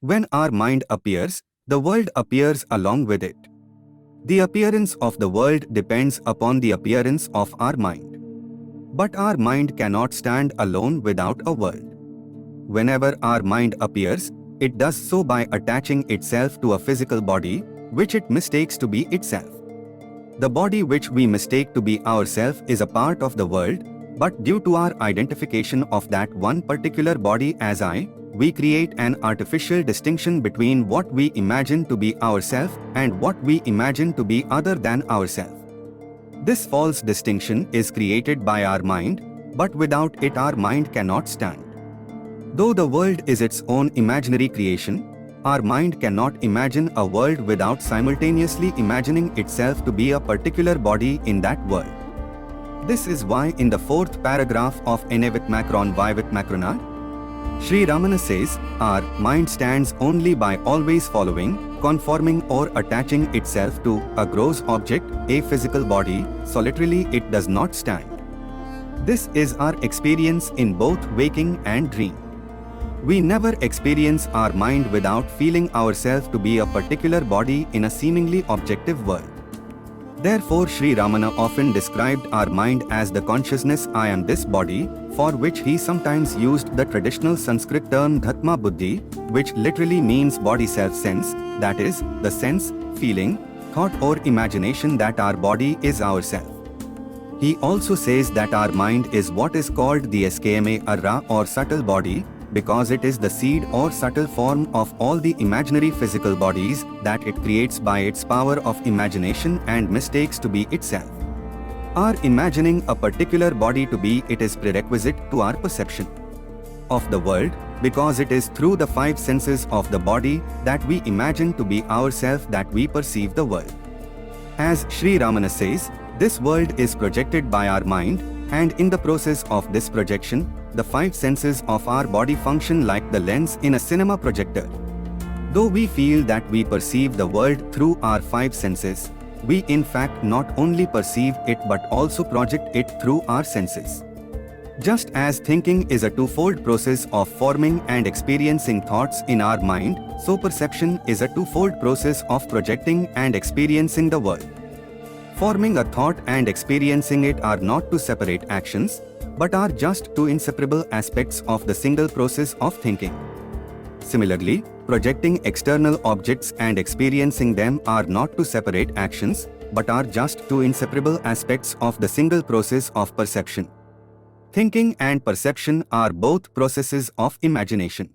When our mind appears, the world appears along with it. The appearance of the world depends upon the appearance of our mind. But our mind cannot stand alone without a world. Whenever our mind appears, it does so by attaching itself to a physical body, which it mistakes to be itself. The body which we mistake to be ourself is a part of the world, but due to our identification of that one particular body as I, we create an artificial distinction between what we imagine to be ourself and what we imagine to be other than ourself. This false distinction is created by our mind, but without it our mind cannot stand. Though the world is its own imaginary creation, our mind cannot imagine a world without simultaneously imagining itself to be a particular body in that world. This is why in the fourth paragraph of Ene with Macron Why with Macronade, Sri Ramana says, our mind stands only by always following, conforming or attaching itself to a gross object, a physical body, solitarily it does not stand. This is our experience in both waking and dream. We never experience our mind without feeling ourselves to be a particular body in a seemingly objective world. Therefore, Sri Ramana often described our mind as the consciousness I am this body, for which he sometimes used the traditional Sanskrit term Dhatma Buddhi, which literally means body self-sense, that is, the sense, feeling, thought or imagination that our body is ourself. He also says that our mind is what is called the skma arra or subtle body, because it is the seed or subtle form of all the imaginary physical bodies that it creates by its power of imagination and mistakes to be itself. Our imagining a particular body to be it is prerequisite to our perception of the world, because it is through the five senses of the body that we imagine to be ourselves that we perceive the world. As Sri Ramana says, this world is projected by our mind, and in the process of this projection, the five senses of our body function like the lens in a cinema projector. Though we feel that we perceive the world through our five senses, we in fact not only perceive it but also project it through our senses. Just as thinking is a twofold process of forming and experiencing thoughts in our mind, so perception is a twofold process of projecting and experiencing the world. Forming a thought and experiencing it are not two separate actions, but are just two inseparable aspects of the single process of thinking. Similarly, projecting external objects and experiencing them are not two separate actions, but are just two inseparable aspects of the single process of perception. Thinking and perception are both processes of imagination.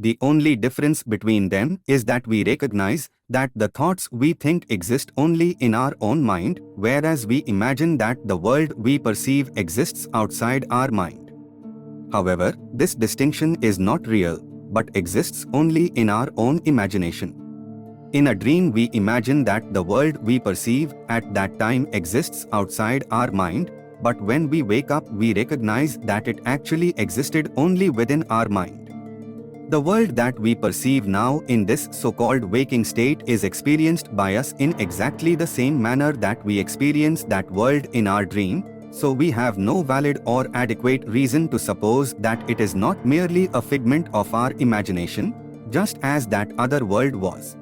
The only difference between them is that we recognize that the thoughts we think exist only in our own mind, whereas we imagine that the world we perceive exists outside our mind. However, this distinction is not real, but exists only in our own imagination. In a dream, we imagine that the world we perceive at that time exists outside our mind, but when we wake up, we recognize that it actually existed only within our mind. The world that we perceive now in this so-called waking state is experienced by us in exactly the same manner that we experience that world in our dream, so we have no valid or adequate reason to suppose that it is not merely a figment of our imagination, just as that other world was.